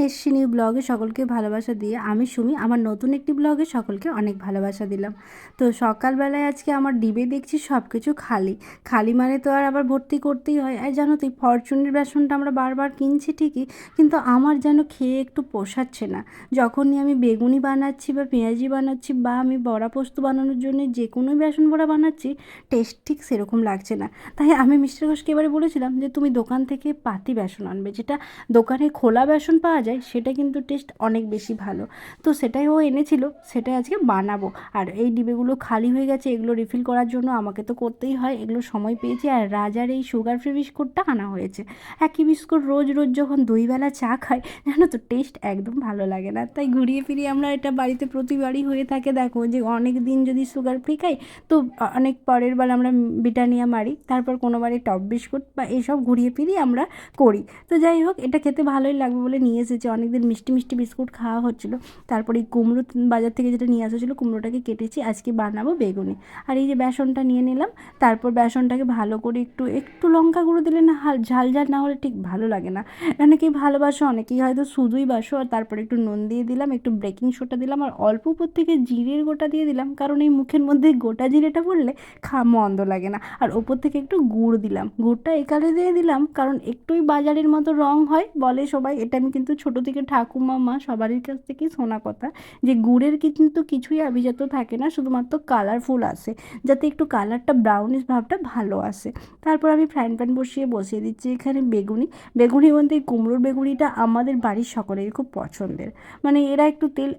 এসছি নিউ ব্লগে সকলকে ভালোবাসা দিয়ে। আমি সুমি, আমার নতুন একটি ব্লগে সকলকে অনেক ভালোবাসা দিলাম। তো সকালবেলায় আজকে আমার ডিবে দেখছি সব কিছু খালি খালি, মানে তো আর আবার ভর্তি করতেই হয়। আর জানো তো, এই ফরচুনের বেসনটা আমরা বারবার কিনছি ঠিকই, কিন্তু আমার যেন খেয়ে একটু পোষাচ্ছে না। যখনই আমি বেগুনি বানাচ্ছি বা পেঁয়াজি বানাচ্ছি বা আমি বড়া পোস্ত বানানোর জন্য যে কোনো বেসন বড়া বানাচ্ছি, টেস্ট ঠিক সেরকম লাগছে না। তাই আমি মিস্টার ঘোষকে এবারে বলেছিলাম যে তুমি দোকান থেকে পাতি বেসন আনবে, যেটা দোকানে খোলা বেসন পাওয়া যায়, সেটা কিন্তু টেস্ট অনেক বেশি ভালো। তো সেটাই ও এনেছিল, সেটাই আজকে বানাবো। আর এই ডিবেগুলো খালি হয়ে গেছে, এগুলো রিফিল করার জন্য আমাকে তো করতেই হয়, এগুলো সময় পেয়েছি। আর রাজার এই সুগার ফ্রি বিস্কুটটা আনা হয়েছে। একই বিস্কুট রোজ রোজ যখন দুইবেলা চা খাই, জানো তো টেস্ট একদম ভালো লাগে না। তাই ঘুরিয়ে ফিরিয়ে আমরা এটা বাড়িতে প্রতিবারই হয়ে থাকে। দেখো যে অনেক দিন যদি সুগার ফ্রি খাই, তো অনেক পরের বার আমরা ব্রিটানিয়া মারি, তারপর কোনোবারে টপ বিস্কুট বা এইসব ঘুরিয়ে ফিরিয়ে আমরা করি। তো যাই হোক, এটা খেতে ভালোই লাগবে বলে নিয়ে এসেছি। অনেকদিন মিষ্টি মিষ্টি বিস্কুট খাওয়া হচ্ছিলো। তারপরে এই কুমড়ো বাজার থেকে যেটা নিয়ে এসেছিলো, কুমড়োটাকে কেটেছি, আজকে বানাবো বেগুনি। আর এই যে বেসনটা নিয়ে নিলাম, তারপর বেসনটাকে ভালো করে একটু একটু লঙ্কা গুঁড়ো দিলে না, ঝাল ঝাল না হলে ঠিক ভালো লাগে না। অনেকেই ভালোবাসো, অনেকেই হয়তো শুধুই বাসো। আর তারপরে একটু নুন দিয়ে দিলাম, একটু বেকিং সোডা দিলাম, আর অল্প উপর থেকে জিরের গোটা দিয়ে দিলাম, কারণ এই মুখের মধ্যে গোটা জিরেটা পড়লে মন্দ লাগে না। আর ওপর থেকে একটু গুড় দিলাম, গুড়টা একালে দিয়ে দিলাম কারণ একটুই বাজারের মতো রং হয় বলে সবাই। এটা আমি কিন্তু ছোটো থেকে ঠাকুমা মা সবারই কাছ থেকেই শোনা কথা, যে গুড়ের কিন্তু কিছুই আভিজাত্য থাকে না, শুধুমাত্র কালারফুল আসে, যাতে একটু কালারটা ব্রাউনিশ ভাবটা ভালো আসে। তারপর আমি ফ্রাইং প্যান বসিয়ে দিচ্ছি এখানে বেগুনি। বেগুনি বলতে এই কুমড়োর বেগুনিটা আমাদের বাড়ির সকলেরই খুব পছন্দের। মানে এরা একটু তেল,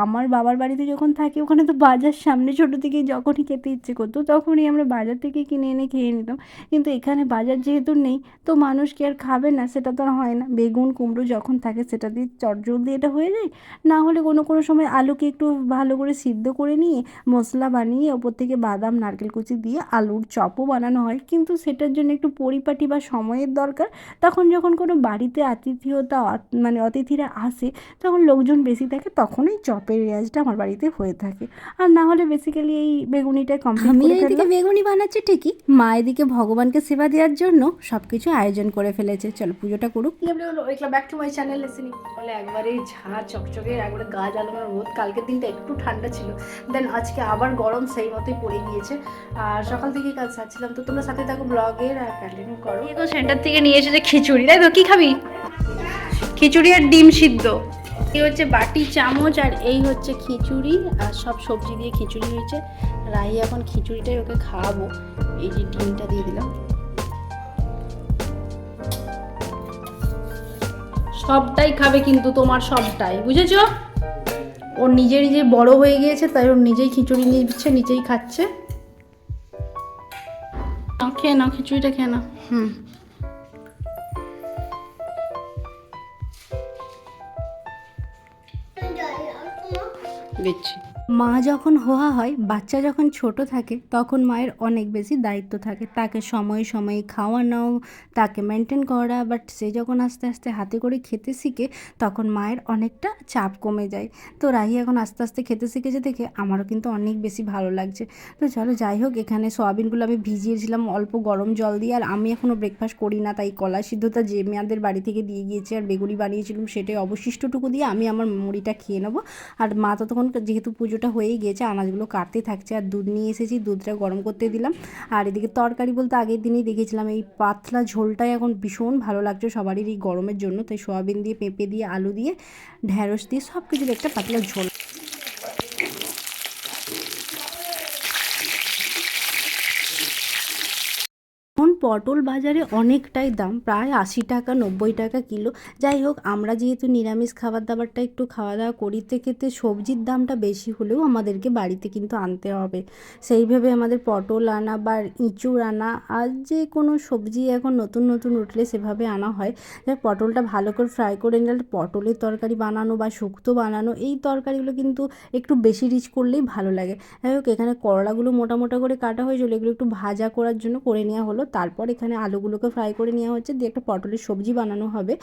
আমার বাবার বাড়িতে যখন থাকি ওখানে তো বাজার সামনে, ছোটো থেকেই যখনই খেতে ইচ্ছে করতো তখনই আমরা বাজার থেকে কিনে এনে খেয়ে নিতাম। কিন্তু এখানে বাজার যেহেতু নেই, তো মানুষ কি আর খাবে না, সেটা তো আর হয় না। বেগুন কুমড়ো যখন থাকে সেটা দিয়ে চটজলদি এটা হয়ে যায়। না হলে কোনো কোনো সময় আলুকে একটু ভালো করে সিদ্ধ করে নিয়ে মশলা বানিয়ে ওপর থেকে বাদাম নারকেল কুচি দিয়ে আলুর চপও বানানো হয়, কিন্তু সেটার জন্য একটু পরিপাটি বা সময়ের দরকার। তখন যখন কোনো বাড়িতে আতিথেয়তা মানে অতিথিরা আসে, তখন লোকজন বেশি থাকে, তখন এই চপের রেওয়াজটা আমার বাড়িতে হয়ে থাকে। আর না হলে বেসিক্যালি এই বেগুনিটা কমপ্লিট করে ফেললাম। আমি এদিকে বেগুনি বানাচ্ছি ঠিকই, মা এদিকে ভগবানকে সেবা দেওয়ার জন্য সব কিছু আয়োজন করে ফেলেছে। চলো পুজোটা করুক। Welcome back to my channel listening. বলে একবারে ঝাঁ চকচকে, একবারে গা জ্বালানোর রোদ। কালকের দিনটা একটু ঠান্ডা ছিল, দেন আজকে আবার গরম সেই মতোই পড়ে গিয়েছে। আর সকাল থেকেই কাজ সারছিলাম, তো তোমরা সাথে থাকো ব্লগের আর কন্টিনিউ করো। তো সেন্টার থেকে নিয়ে এসেছে খিচুড়ি, তাই তো? কি খাবি? খিচুড়ি আর ডিম সিদ্ধ। এই হচ্ছে বাটি চামচ, আর এই হচ্ছে খিচুড়ি, আর সব সবজি দিয়ে খিচুড়ি হয়েছে। রাহি এখন খিচুড়িটাই ওকে খাওয়াবো। এই যে ডিমটা দিয়ে দিলাম, সবটাই খাবে কিন্তু তোমার সবটাই, বুঝেছো? ওর নিজে নিজে বড় হয়ে গিয়েছে, তাই ওর নিজেই খিচুড়ি নিয়ে দিচ্ছে, নিজেই খাচ্ছে। খেয়ে নাও খিচুড়িটা, খেয়ে নাও। দিচ্ছি। মা যখন হওয়া হয়, বাচ্চা যখন ছোট থাকে, তখন মায়ের অনেক বেশি দায়িত্ব থাকে, তাকে সময়ে সময়ে খাওয়ানো, তাকে মেনটেন করা। বাট সে যখন আস্তে আস্তে হাতে করে খেতে শিখে, তখন মায়ের অনেকটা চাপ কমে যায়। তো রাহি এখন আস্তে আস্তে খেতে শিখেছে দেখে আমারও কিন্তু অনেক বেশি ভালো লাগছে। তো চলো যাই হোক, এখানে সোয়াবিনগুলো আমি ভিজিয়েছিলাম অল্প গরম জল দিয়ে। আর আমি এখনও ব্রেকফাস্ট করি না, তাই কলা সিদ্ধটা যে মেয়াদের বাড়ি থেকে দিয়ে গিয়েছে আর বেগুনি বানিয়েছিলাম, সেটাই অবশিষ্টটুকু দিয়ে আমি আমার মুড়িটা খেয়ে নেবো। আর মা তো তখন যেহেতু পুজোটা হয়েই গিয়েছে, আনাজগুলো কাটতে থাকছে। আর দুধ নিয়ে এসেছি, দুধটা গরম করতে দিলাম। আর এদিকে তরকারি বলতে আগের দিনেই দেখেছিলাম, এই পাতলা ঝোলটাই এখন ভীষণ ভালো লাগছে সবারই এই গরমের জন্য। তাই সোয়াবিন দিয়ে, পেঁপে দিয়ে, আলু দিয়ে, ঢ্যাঁড়স দিয়ে সব কিছুর একটা পাতলা ঝোল। এখন পটল বাজারে অনেকটাই দাম, প্রায় 80 টাকা 90 টাকা কিলো। যাই হোক, আমরা যেহেতু নিরামিষ খাবার দাবারটা একটু খাওয়া দাওয়া করিতে খেতে সবজির দামটা বেশি হলেও আমাদেরকে বাড়িতে কিন্তু আনতে হবে। সেইভাবে আমাদের পটল আনা বা ইঁচুড় আনা, আর যে কোনো সবজি এখন নতুন নতুন উঠলে সেভাবে আনা হয়। পটলটা ভালো করে ফ্রাই করে নিলে পটলের তরকারি বানানো বা শুক্তো বানানো, এই তরকারিগুলো কিন্তু একটু বেশি রিচ করলেই ভালো লাগে। যাই হোক, এখানে করলাগুলো মোটা মোটা করে কাটা হয়েছিল, এগুলো একটু ভাজা করার জন্য করে নেওয়া হলো। তারপর তারপর এখানে আলুগুলোকে ফ্রাই করে নেওয়া হচ্ছে, দিয়ে একটা পটলের সবজি বানানো হবে।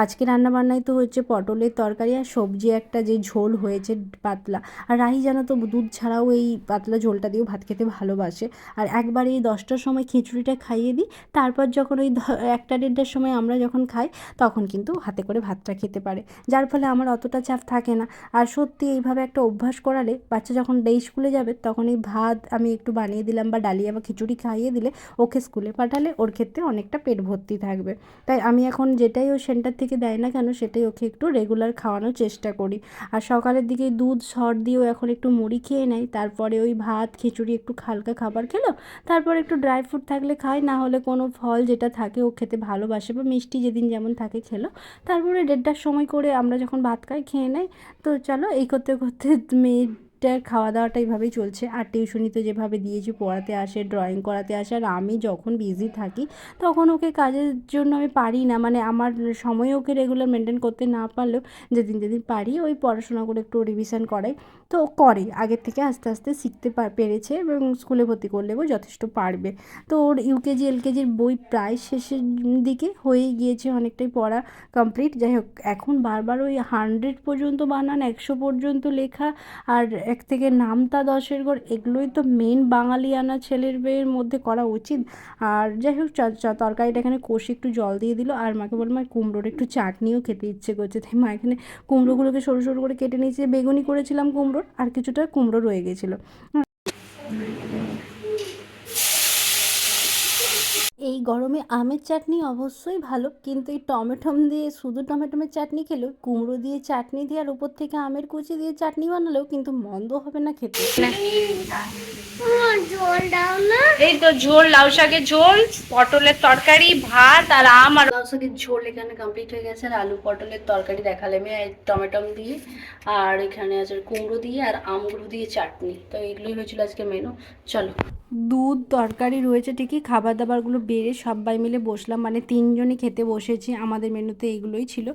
আজকে রান্নাবান্নায় তো হচ্ছে পটলের তরকারি আর সবজি, একটা যে ঝোল হয়েছে পাতলা। আর রাহি জানো তো দুধ ছাড়াও এই পাতলা ঝোলটা দিয়েও ভাত খেতে ভালোবাসে। আর একবার এই 10টার সময় খিচুড়িটা খাইয়ে দিই, তারপর যখন ওই 1টা 1:30টার সময় আমরা যখন খাই তখন কিন্তু হাতে করে ভাতটা খেতে পারে, যার ফলে আমার অতটা চাপ থাকে না। আর সত্যি এইভাবে একটা অভ্যাস করালে বাচ্চা যখন ডে স্কুলে যাবে তখন এই ভাত আমি একটু বানিয়ে দিলাম বা ডালিয়া বা খিচুড়ি খাইয়ে দিলে ওকে স্কুলে পাঠালে ওর ক্ষেত্রে অনেকটা পেট ভর্তি থাকবে। তাই আমি এখন যেটাই ও সেন্টার থেকে দেয় না কেন সেটাই ওকে একটু রেগুলার খাওয়ানোর চেষ্টা করি। আর সকালের দিকে দুধ সর দিয়েও এখন একটু মুড়ি খেয়ে নেয়, তারপরে ওই ভাত খিচুড়ি একটু হালকা খাবার খেলো, তারপর একটু ড্রাই ফ্রুট থাকলে খায়, না হলে কোনো ফল যেটা থাকে ও খেতে ভালোবাসে বা মিষ্টি যেদিন যেমন থাকে খেলো। তারপরে 1:30টার সময় করে আমরা যখন ভাত খাই খেয়ে নেয়। তো চলো এই করতে করতে মেয়েটার খাওয়া দাওয়াটা এইভাবেই চলছে। আর টিউশনি তো যেভাবে দিয়েছি, পড়াতে আসে, ড্রয়িং করাতে আসে, আর আমি যখন বিজি থাকি তখন ওকে কাজের জন্য আমি পারি না, মানে আমার সময় ওকে রেগুলার মেনটেন করতে না পারলেও যেদিন যেদিন পারি ওই পড়াশোনা করে একটু রিভিশন করাই। তো করে আগের থেকে আস্তে আস্তে শিখতে পেরেছে এবং স্কুলে ভর্তি করলেও যথেষ্ট পারবে। তো ওর ইউকেজি এলকেজির বই প্রায় শেষের দিকে হয়েই গিয়েছে, অনেকটাই পড়া কমপ্লিট। যাই হোক, এখন বারবার ওই 100 পর্যন্ত বানান, 100 পর্যন্ত লেখা, আর 1 থেকে নামতা 10-এর ঘর, এগুলোই তো মেন বাঙালিয়ানা ছেলের মেয়ের মধ্যে করা উচিত। আর যাই হোক, তরকারিটা এখানে কষে একটু জল দিয়ে দিল, আর মাকে বললাম আর কুমড়োর একটু চাটনিও খেতে ইচ্ছে করছে, তাই মা এখানে কুমড়োগুলোকে সরু সরু করে কেটে নিয়েছে। বেগুনি করেছিলাম কুমড়োর, আর কিছুটা কুমড়ো রয়ে গেছিলো। এই গরমে আমের চাটনি অবশ্যই ভালো, কিন্তু এই টমেটম দিয়ে শুধু টমেটোমের চাটনি খেলেও, কুমড়ো দিয়ে চাটনি দিয়ে আর উপর থেকে আমের কুচি দিয়ে চাটনি বানালেও কিন্তু মন্দ হবে না খেতে। ঝোল দাও না। এই তো ঝোল, লাউ শাকের ঝোল, পটলের তরকারি, ভাত আর আম। আর লাউ শাকের ঝোল এখানে কমপ্লিট হয়ে গেছে, আর আলু পটলের তরকারি দেখালে আমি টমেটম দিয়ে, আর এখানে আছে কুমড়ো দিয়ে আর আমগুলো দিয়ে চাটনি। তো এগুলোই হয়েছিল আজকে মেনু। চলো, দুধ তরকারি রয়েছে ঠিকই, খাবার দাবারগুলো বেড়ে সবাই মিলে বসলাম, মানে 3জনই খেতে বসেছি। আমাদের মেনুতে এইগুলোই ছিল।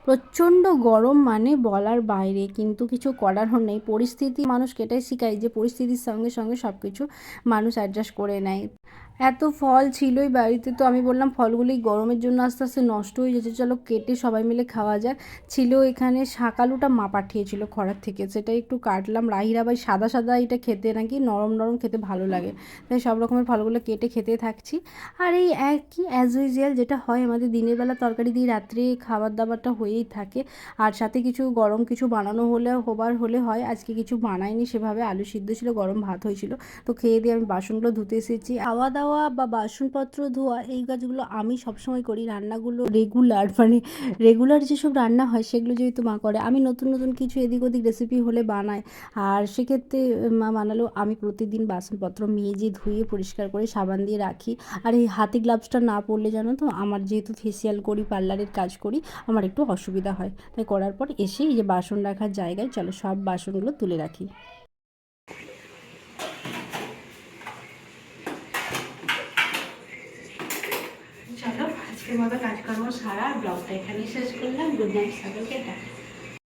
প্রচণ্ড গরম, মানে বলার বাইরে, কিন্তু কিছু করারও নেই। পরিস্থিতি মানুষকে এটাই শেখায় যে পরিস্থিতির সঙ্গে সঙ্গে সব কিছু মানুষ অ্যাডজাস্ট করে নেয়। এত ফল ছিলই বাড়িতে, তো আমি বললাম ফলগুলি গরমের জন্য আস্তে আস্তে নষ্ট হয়ে যাচ্ছে, চলো কেটে সবাই মিলে খাওয়া যাক। ছিল এখানে শাকালুটা মা পাঠিয়েছিল খরার থেকে, সেটা একটু কাটলাম। রাহিরা ভাই সাদা সাদা এটা খেতে নাকি নরম নরম খেতে ভালো লাগে, তাই সব রকমের ফলগুলো কেটে খেতে থাকছি। আর এই একই অ্যাজ ইউজুয়াল যেটা হয় আমাদের দিনের বেলা তরকারি দিয়ে রাত্রে খাবার দাবারটা হয়েই থাকে। আর সাথে কিছু গরম কিছু বানানো হলে হয়, আজকে কিছু বানাইনি সেভাবে। আলু সিদ্ধ ছিল, গরম ভাত হয়েছিল। তো খেয়ে দিয়ে আমি বাসনগুলো ধুতে এসেছি। খাওয়া দাওয়া বা বাসনপত্র ধোয়া এই কাজগুলো আমি সবসময় করি। রান্নাগুলো রেগুলার, মানে রেগুলার যেসব রান্না হয় সেগুলো যেহেতু মা করে, আমি নতুন নতুন কিছু এদিক ওদিক রেসিপি হলে বানাই। আর সেক্ষেত্রে মা বানালেও আমি প্রতিদিন বাসনপত্র মেজে ধুয়ে পরিষ্কার করে সাবান দিয়ে রাখি। আর এই হাতে গ্লাভসটা না পরলে জানো তো, আমার যেহেতু ফেসিয়াল করি, পার্লারের কাজ করি, আমার একটু অসুবিধা হয়। তাই করার পর এসে এই যে বাসন রাখার জায়গায় চলো সব বাসনগুলো তুলে রাখি। চলো আজকের মতো কাজকর্ম সারা, ব্লগটা এখানেই শেষ করলাম। গুড নাইট সকলকে।